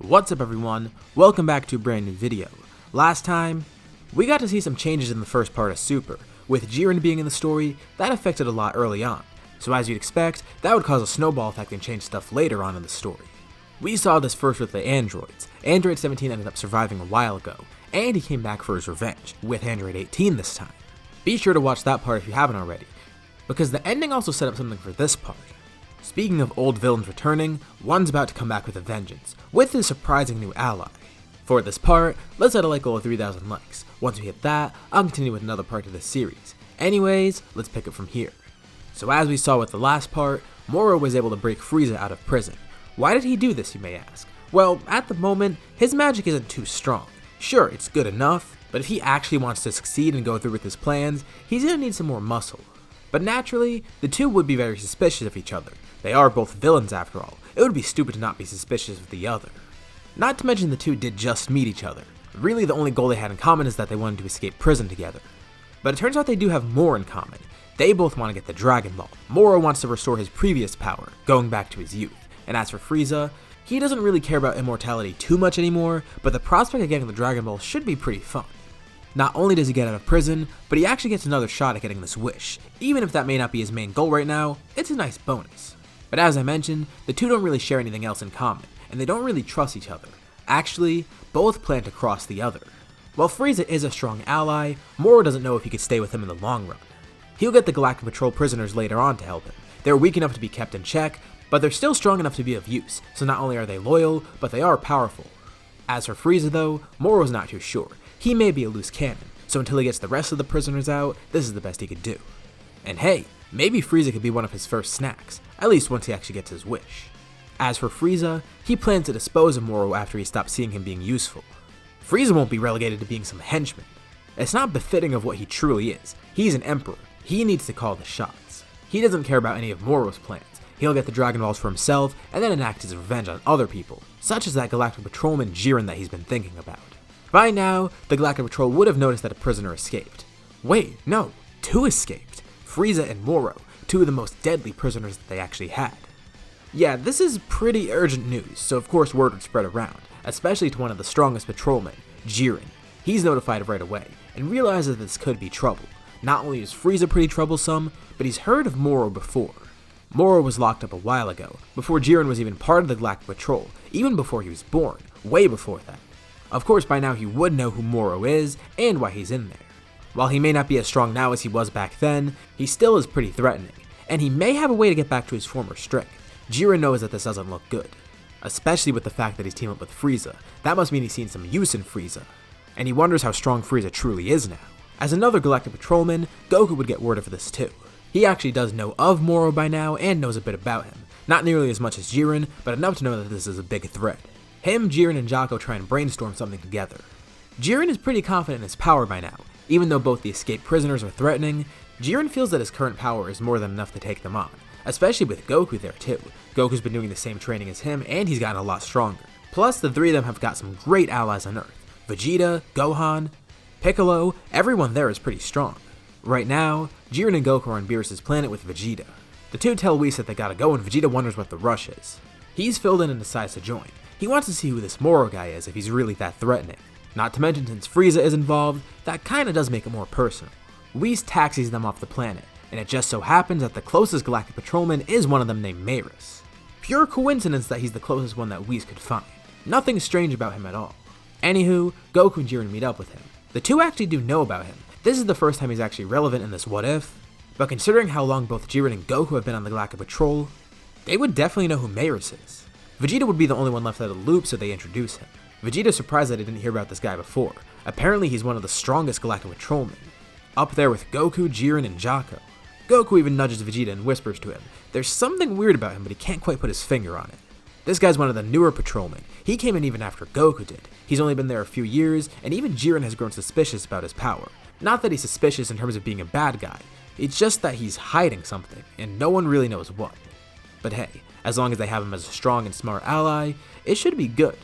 What's up everyone, welcome back to a brand new video. Last time, we got to see some changes in the first part of Super. With Jiren being in the story, that affected a lot early on, so as you'd expect, that would cause a snowball effect and change stuff later on in the story. We saw this first with the androids. Android 17 ended up surviving a while ago, and he came back for his revenge, with Android 18 this time. Be sure to watch that part if you haven't already, because the ending also set up something for this part. Speaking of old villains returning, one's about to come back with a vengeance, with his surprising new ally. For this part, let's set a like goal of 3,000 likes. Once we hit that, I'll continue with another part of this series. Anyways, let's pick it from here. So as we saw with the last part, Moro was able to break Frieza out of prison. Why did he do this, you may ask? Well, at the moment, his magic isn't too strong. Sure, it's good enough, but if he actually wants to succeed and go through with his plans, he's gonna need some more muscle. But naturally, the two would be very suspicious of each other. They are both villains after all. It would be stupid to not be suspicious of the other. Not to mention the two did just meet each other. Really the only goal they had in common is that they wanted to escape prison together. But it turns out they do have more in common. They both want to get the Dragon Ball. Moro wants to restore his previous power, going back to his youth. And as for Frieza, he doesn't really care about immortality too much anymore, but the prospect of getting the Dragon Ball should be pretty fun. Not only does he get out of prison, but he actually gets another shot at getting this wish. Even if that may not be his main goal right now, it's a nice bonus. But as I mentioned, the two don't really share anything else in common, and they don't really trust each other. Actually, both plan to cross the other. While Frieza is a strong ally, Moro doesn't know if he could stay with him in the long run. He'll get the Galactic Patrol prisoners later on to help him. They're weak enough to be kept in check, but they're still strong enough to be of use, so not only are they loyal, but they are powerful. As for Frieza though, Moro's not too sure. He may be a loose cannon, so until he gets the rest of the prisoners out, this is the best he could do. And hey, maybe Frieza could be one of his first snacks, at least once he actually gets his wish. As for Frieza, he plans to dispose of Moro after he stops seeing him being useful. Frieza won't be relegated to being some henchman. It's not befitting of what he truly is. He's an emperor. He needs to call the shots. He doesn't care about any of Moro's plans. He'll get the Dragon Balls for himself and then enact his revenge on other people, such as that Galactic Patrolman Jiren that he's been thinking about. By now, the Galactic Patrol would have noticed that a prisoner escaped. Wait, no, two escaped. Frieza and Moro, two of the most deadly prisoners that they actually had. Yeah, this is pretty urgent news, so of course word would spread around, especially to one of the strongest patrolmen, Jiren. He's notified right away, and realizes that this could be trouble. Not only is Frieza pretty troublesome, but he's heard of Moro before. Moro was locked up a while ago, before Jiren was even part of the Galactic Patrol, even before he was born, way before that. Of course by now he would know who Moro is, and why he's in there. While he may not be as strong now as he was back then, he still is pretty threatening, and he may have a way to get back to his former strength. Jiren knows that this doesn't look good, especially with the fact that he's teamed up with Frieza. That must mean he's seen some use in Frieza, and he wonders how strong Frieza truly is now. As another Galactic Patrolman, Goku would get word of this too. He actually does know of Moro by now and knows a bit about him. Not nearly as much as Jiren, but enough to know that this is a big threat. Him, Jiren, and Jaco try and brainstorm something together. Jiren is pretty confident in his power by now. Even though both the escaped prisoners are threatening, Jiren feels that his current power is more than enough to take them on, especially with Goku there too. Goku's been doing the same training as him and he's gotten a lot stronger. Plus the three of them have got some great allies on Earth. Vegeta, Gohan, Piccolo, everyone there is pretty strong. Right now, Jiren and Goku are on Beerus' planet with Vegeta. The two tell Whis that they gotta go and Vegeta wonders what the rush is. He's filled in and decides to join. He wants to see who this Moro guy is if he's really that threatening. Not to mention since Frieza is involved, that kinda does make it more personal. Whis taxis them off the planet, and it just so happens that the closest Galactic Patrolman is one of them named Merus. Pure coincidence that he's the closest one that Whis could find. Nothing strange about him at all. Anywho, Goku and Jiren meet up with him. The two actually do know about him. This is the first time he's actually relevant in this what if, but considering how long both Jiren and Goku have been on the Galactic Patrol, they would definitely know who Merus is. Vegeta would be the only one left out of the loop, so they introduce him. Vegeta's surprised that he didn't hear about this guy before. Apparently he's one of the strongest Galactic Patrolmen, up there with Goku, Jiren, and Jaco. Goku even nudges Vegeta and whispers to him. There's something weird about him, but he can't quite put his finger on it. This guy's one of the newer patrolmen. He came in even after Goku did. He's only been there a few years, and even Jiren has grown suspicious about his power. Not that he's suspicious in terms of being a bad guy, it's just that he's hiding something, and no one really knows what. But hey, as long as they have him as a strong and smart ally, it should be good.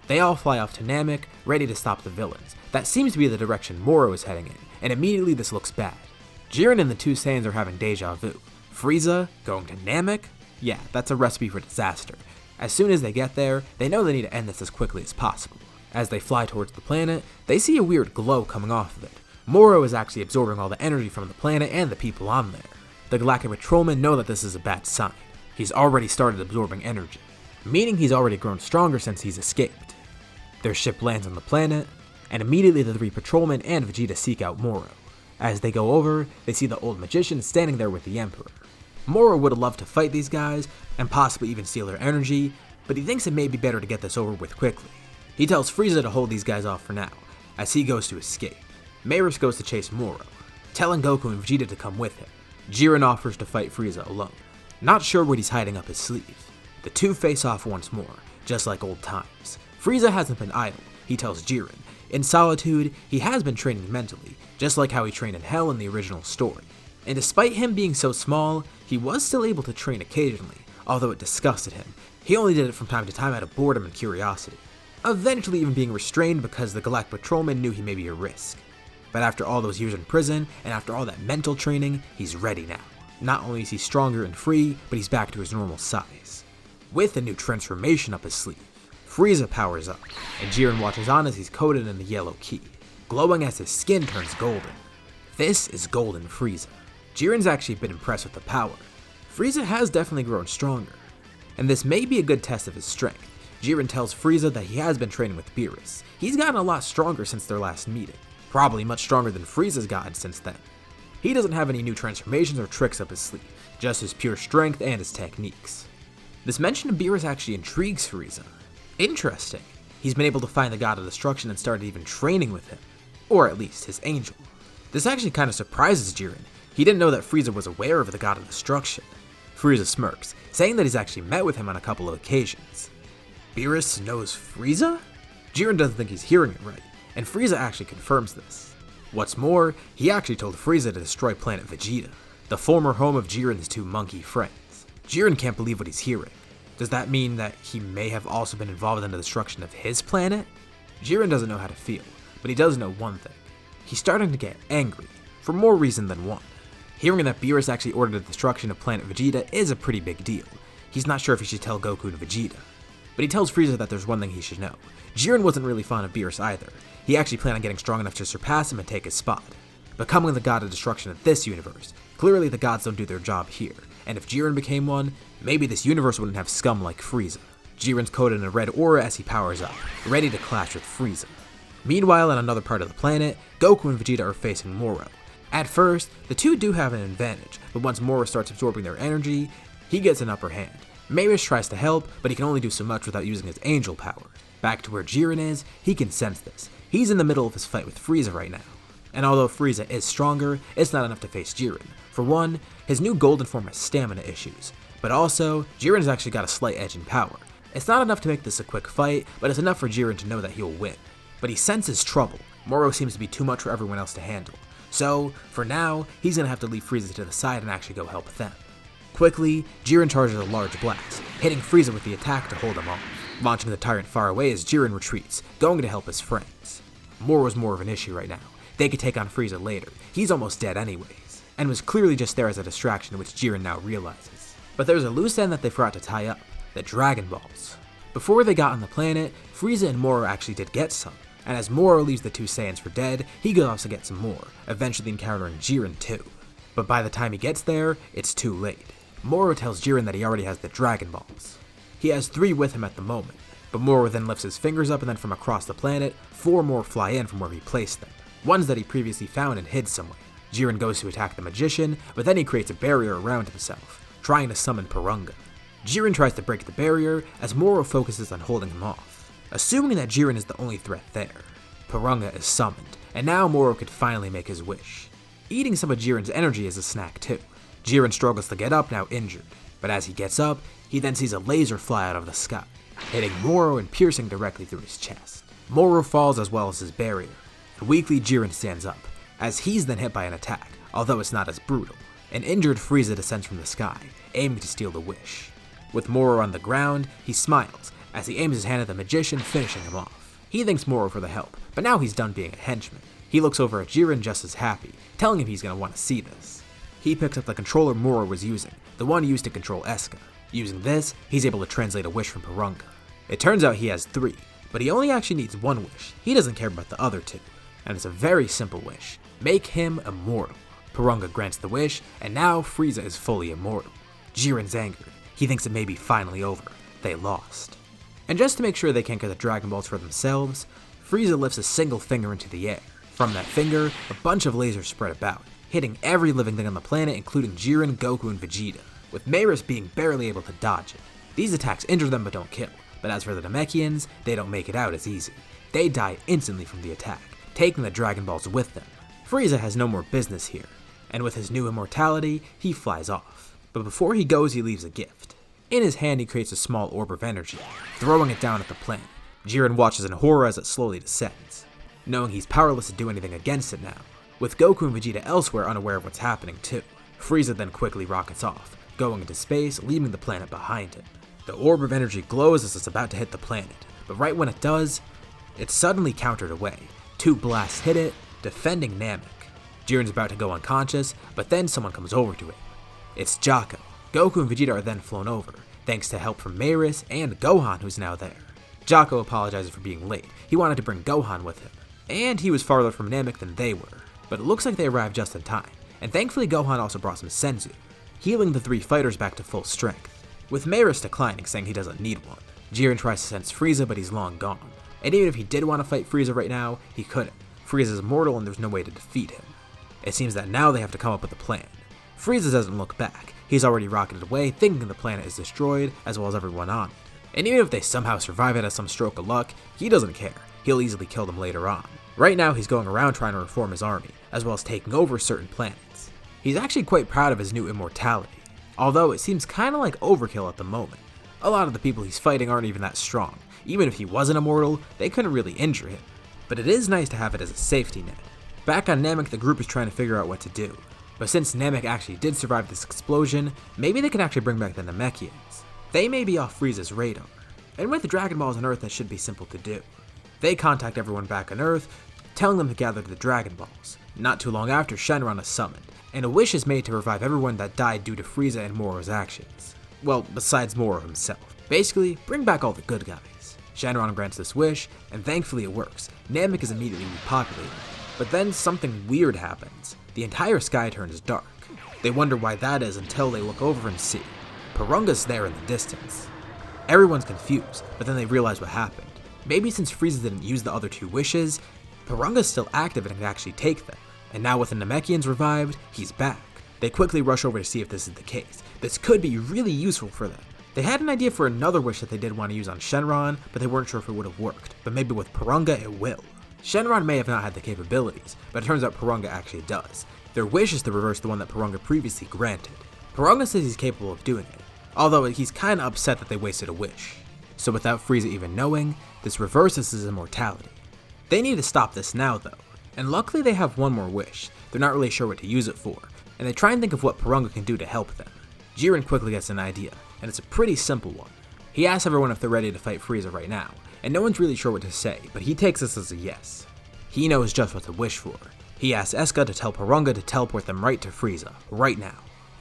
They all fly off to Namek, ready to stop the villains. That seems to be the direction Moro is heading in, and immediately this looks bad. Jiren and the two Saiyans are having deja vu. Frieza going to Namek? Yeah, that's a recipe for disaster. As soon as they get there, they know they need to end this as quickly as possible. As they fly towards the planet, they see a weird glow coming off of it. Moro is actually absorbing all the energy from the planet and the people on there. The Galactic Patrolmen know that this is a bad sign. He's already started absorbing energy, meaning he's already grown stronger since he's escaped. Their ship lands on the planet, and immediately the 3 patrolmen and Vegeta seek out Moro. As they go over, they see the old magician standing there with the Emperor. Moro would have loved to fight these guys, and possibly even steal their energy, but he thinks it may be better to get this over with quickly. He tells Frieza to hold these guys off for now, as he goes to escape. Merus goes to chase Moro, telling Goku and Vegeta to come with him. Jiren offers to fight Frieza alone, not sure what he's hiding up his sleeve. The two face off once more, just like old times. Frieza hasn't been idle, he tells Jiren. In solitude, he has been training mentally, just like how he trained in Hell in the original story. And despite him being so small, he was still able to train occasionally, although it disgusted him. He only did it from time to time out of boredom and curiosity, eventually even being restrained because the Galactic Patrolman knew he may be a risk. But after all those years in prison, and after all that mental training, he's ready now. Not only is he stronger and free, but he's back to his normal size. With a new transformation up his sleeve, Frieza powers up, and Jiren watches on as he's coated in the yellow ki, glowing as his skin turns golden. This is Golden Frieza. Jiren's actually been impressed with the power. Frieza has definitely grown stronger, and this may be a good test of his strength. Jiren tells Frieza that he has been training with Beerus. He's gotten a lot stronger since their last meeting, probably much stronger than Frieza's gotten since then. He doesn't have any new transformations or tricks up his sleeve, just his pure strength and his techniques. This mention of Beerus actually intrigues Frieza. Interesting. He's been able to find the God of Destruction and started even training with him, or at least his angel. This actually kind of surprises Jiren. He didn't know that Frieza was aware of the God of Destruction. Frieza smirks, saying that he's actually met with him on a couple of occasions. Beerus knows Frieza? Jiren doesn't think he's hearing it right, and Frieza actually confirms this. What's more, he actually told Frieza to destroy planet Vegeta, the former home of Jiren's 2 monkey friends. Jiren can't believe what he's hearing. Does that mean that he may have also been involved in the destruction of his planet? Jiren doesn't know how to feel, but he does know one thing. He's starting to get angry, for more reason than one. Hearing that Beerus actually ordered the destruction of planet Vegeta is a pretty big deal. He's not sure if he should tell Goku and Vegeta. But he tells Frieza that there's one thing he should know. Jiren wasn't really fond of Beerus either. He actually planned on getting strong enough to surpass him and take his spot. Becoming the god of destruction of this universe, clearly the gods don't do their job here, and if Jiren became one, maybe this universe wouldn't have scum like Frieza. Jiren's coated in a red aura as he powers up, ready to clash with Frieza. Meanwhile, on another part of the planet, Goku and Vegeta are facing Moro. At first, the two do have an advantage, but once Moro starts absorbing their energy, he gets an upper hand. Merus tries to help, but he can only do so much without using his angel power. Back to where Jiren is, he can sense this. He's in the middle of his fight with Frieza right now. And although Frieza is stronger, it's not enough to face Jiren. For one, his new golden form has stamina issues, but also, Jiren's actually got a slight edge in power. It's not enough to make this a quick fight, but it's enough for Jiren to know that he'll win. But he senses trouble. Moro seems to be too much for everyone else to handle. So, for now, he's gonna have to leave Frieza to the side and actually go help them. Quickly, Jiren charges a large blast, hitting Frieza with the attack to hold him off. Launching the tyrant far away as Jiren retreats, going to help his friends. Moro's more of an issue right now. They could take on Frieza later. He's almost dead anyways, and was clearly just there as a distraction, which Jiren now realizes. But there's a loose end that they forgot to tie up, the Dragon Balls. Before they got on the planet, Frieza and Moro actually did get some, and as Moro leaves the 2 Saiyans for dead, he goes off to get some more, eventually encountering Jiren too. But by the time he gets there, it's too late. Moro tells Jiren that he already has the Dragon Balls. He has 3 with him at the moment, but Moro then lifts his fingers up and then from across the planet, 4 more fly in from where he placed them, ones that he previously found and hid somewhere. Jiren goes to attack the magician, but then he creates a barrier around himself, trying to summon Porunga. Jiren tries to break the barrier as Moro focuses on holding him off. Assuming that Jiren is the only threat there, Porunga is summoned, and now Moro could finally make his wish. Eating some of Jiren's energy is a snack too. Jiren struggles to get up, now injured, but as he gets up, he then sees a laser fly out of the sky, hitting Moro and piercing directly through his chest. Moro falls as well as his barrier, and weakly Jiren stands up, as he's then hit by an attack, although it's not as brutal. An injured Frieza descends from the sky, aiming to steal the wish. With Moro on the ground, he smiles, as he aims his hand at the magician, finishing him off. He thanks Moro for the help, but now he's done being a henchman. He looks over at Jiren just as happy, telling him he's gonna want to see this. He picks up the controller Moro was using, the one used to control Eska. Using this, he's able to translate a wish from Porunga. It turns out he has 3, but he only actually needs 1 wish. He doesn't care about the other 2. And it's a very simple wish. Make him immortal. Porunga grants the wish, and now Frieza is fully immortal. Jiren's angered. He thinks it may be finally over. They lost. And just to make sure they can't get the Dragon Balls for themselves, Frieza lifts a single finger into the air. From that finger, a bunch of lasers spread about, hitting every living thing on the planet, including Jiren, Goku, and Vegeta, with Merus being barely able to dodge it. These attacks injure them but don't kill, but as for the Namekians, they don't make it out as easy. They die instantly from the attack, taking the Dragon Balls with them. Frieza has no more business here, and with his new immortality, he flies off. But before he goes, he leaves a gift. In his hand, he creates a small orb of energy, throwing it down at the planet. Jiren watches in horror as it slowly descends, knowing he's powerless to do anything against it now, with Goku and Vegeta elsewhere unaware of what's happening too. Frieza then quickly rockets off, going into space, leaving the planet behind him. The orb of energy glows as it's about to hit the planet, but right when it does, it's suddenly countered away. 2 blasts hit it, defending Namek. Jiren's about to go unconscious, but then someone comes over to him. It's Jocko. Goku and Vegeta are then flown over, thanks to help from Merus and Gohan, who's now there. Jocko apologizes for being late. He wanted to bring Gohan with him, and he was farther from Namek than they were, but it looks like they arrived just in time, and thankfully Gohan also brought some senzu, healing the 3 fighters back to full strength, with Merus declining, saying he doesn't need one. Jiren tries to sense Frieza, but he's long gone, and even if he did want to fight Frieza right now, he couldn't. Frieza's immortal and there's no way to defeat him. It seems that now they have to come up with a plan. Frieza doesn't look back. He's already rocketed away, thinking the planet is destroyed, as well as everyone on it. And even if they somehow survive it as some stroke of luck, he doesn't care. He'll easily kill them later on. Right now, he's going around trying to reform his army, as well as taking over certain planets. He's actually quite proud of his new immortality, although it seems kinda like overkill at the moment. A lot of the people he's fighting aren't even that strong. Even if he wasn't immortal, they couldn't really injure him. But it is nice to have it as a safety net. Back on Namek, the group is trying to figure out what to do. But since Namek actually did survive this explosion, maybe they can actually bring back the Namekians. They may be off Frieza's radar. And with the Dragon Balls on Earth, that should be simple to do. They contact everyone back on Earth, telling them to gather the Dragon Balls. Not too long after, Shenron is summoned, and a wish is made to revive everyone that died due to Frieza and Moro's actions. Well, besides Moro himself. Basically, bring back all the good guys. Shenron grants this wish, and thankfully it works. Namek is immediately repopulated. But then something weird happens. The entire sky turns dark. They wonder why that is until they look over and see Porunga's there in the distance. Everyone's confused, but then they realize what happened. Maybe since Frieza didn't use the other 2 wishes, Porunga's still active and can actually take them. And now with the Namekians revived, he's back. They quickly rush over to see if this is the case. This could be really useful for them. They had an idea for another wish that they did want to use on Shenron, but they weren't sure if it would have worked. But maybe with Porunga it will. Shenron may have not had the capabilities, but it turns out Porunga actually does. Their wish is to reverse the one that Porunga previously granted. Porunga says he's capable of doing it, although he's kinda upset that they wasted a wish. So without Frieza even knowing, this reverses his immortality. They need to stop this now though, and luckily they have one more wish. They're not really sure what to use it for, and they try and think of what Porunga can do to help them. Jiren quickly gets an idea, and it's a pretty simple one. He asks everyone if they're ready to fight Frieza right now, and no one's really sure what to say, but he takes this as a yes. He knows just what to wish for. He asks Eska to tell Porunga to teleport them right to Frieza, right now.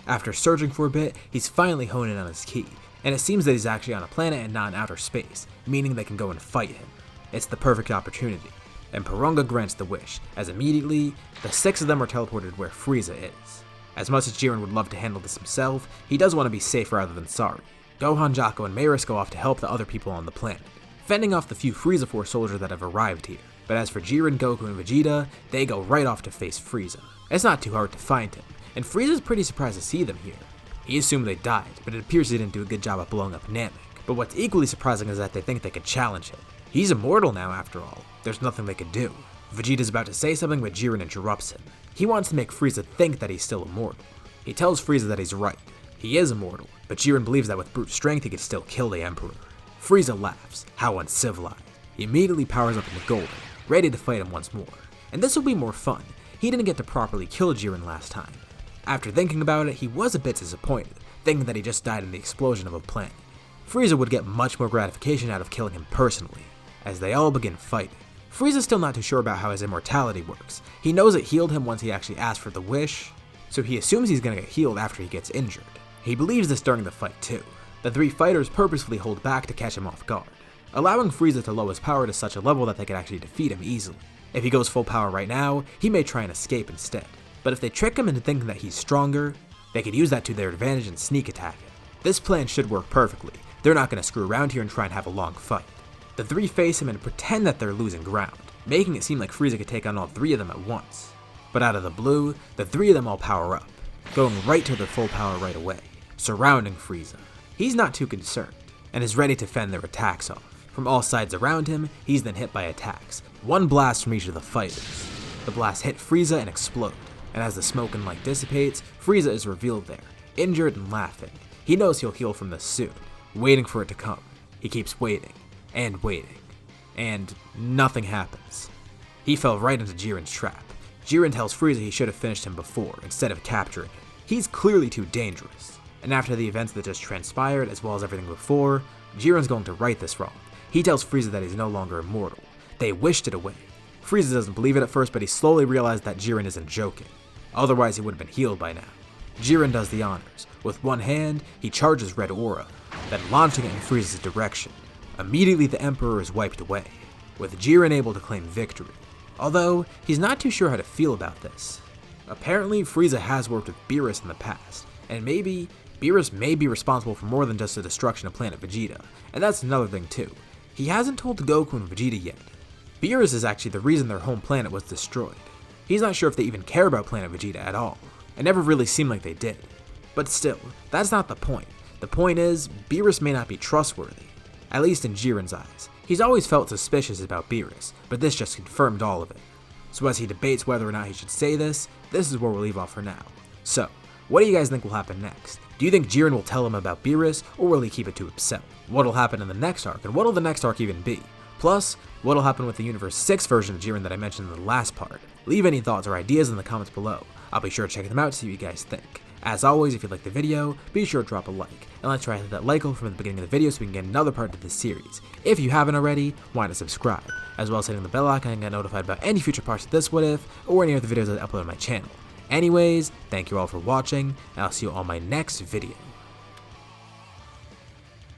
After searching for a bit, he's finally honed in on his key, and it seems that he's actually on a planet and not in outer space, meaning they can go and fight him. It's the perfect opportunity, and Porunga grants the wish, as immediately, the 6 of them are teleported where Frieza is. As much as Jiren would love to handle this himself, he does want to be safe rather than sorry. Gohan, Jocko, and Merus go off to help the other people on the planet, fending off the few Frieza Force soldiers that have arrived here. But as for Jiren, Goku, and Vegeta, they go right off to face Frieza. It's not too hard to find him, and Frieza's pretty surprised to see them here. He assumed they died, but it appears he didn't do a good job of blowing up Namek. But what's equally surprising is that they think they could challenge him. He's immortal now after all. There's nothing they could do. Vegeta's about to say something, but Jiren interrupts him. He wants to make Frieza think that he's still immortal. He tells Frieza that he's right. He is immortal, but Jiren believes that with brute strength he could still kill the Emperor. Frieza laughs. How uncivilized. He immediately powers up into Golden, ready to fight him once more. And this will be more fun. He didn't get to properly kill Jiren last time. After thinking about it, he was a bit disappointed, thinking that he just died in the explosion of a planet. Frieza would get much more gratification out of killing him personally, as they all begin fighting. Frieza's still not too sure about how his immortality works. He knows it healed him once he actually asked for the wish, so he assumes he's gonna get healed after he gets injured. He believes this during the fight too. The three fighters purposefully hold back to catch him off guard, allowing Frieza to lower his power to such a level that they could actually defeat him easily. If he goes full power right now, he may try and escape instead, but if they trick him into thinking that he's stronger, they could use that to their advantage and sneak attack him. This plan should work perfectly. They're not going to screw around here and try and have a long fight. The three face him and pretend that they're losing ground, making it seem like Frieza could take on all three of them at once. But out of the blue, the three of them all power up, going right to their full power right away, surrounding Frieza. He's not too concerned, and is ready to fend their attacks off. From all sides around him, he's then hit by attacks, one blast from each of the fighters. The blasts hit Frieza and explode, and as the smoke and light dissipates, Frieza is revealed there, injured and laughing. He knows he'll heal from this soon, waiting for it to come. He keeps waiting, and nothing happens. He fell right into Jiren's trap. Jiren tells Frieza he should have finished him before, instead of capturing him. He's clearly too dangerous. And after the events that just transpired, as well as everything before, Jiren's going to right this wrong. He tells Frieza that he's no longer immortal. They wished it away. Frieza doesn't believe it at first, but he slowly realized that Jiren isn't joking. Otherwise, he would have been healed by now. Jiren does the honors. With one hand, he charges Red Aura, then launching it in Frieza's direction. Immediately, the Emperor is wiped away, with Jiren able to claim victory. Although, he's not too sure how to feel about this. Apparently, Frieza has worked with Beerus in the past, and maybe Beerus may be responsible for more than just the destruction of Planet Vegeta, and that's another thing too. He hasn't told Goku and Vegeta yet. Beerus is actually the reason their home planet was destroyed. He's not sure if they even care about Planet Vegeta at all. It never really seemed like they did. But still, that's not the point. The point is, Beerus may not be trustworthy, at least in Jiren's eyes. He's always felt suspicious about Beerus, but this just confirmed all of it. So as he debates whether or not he should say this is where we'll leave off for now. So, what do you guys think will happen next? Do you think Jiren will tell him about Beerus, or will he keep it to himself? What'll happen in the next arc, and what'll the next arc even be? Plus, what'll happen with the Universe 6 version of Jiren that I mentioned in the last part? Leave any thoughts or ideas in the comments below. I'll be sure to check them out to see what you guys think. As always, if you liked the video, be sure to drop a like, and let's try to hit that like goal from the beginning of the video so we can get another part of this series. If you haven't already, why not subscribe, as well as hitting the bell icon and get notified about any future parts of this What If, or any other videos I upload on my channel. Anyways, thank you all for watching, and I'll see you on my next video.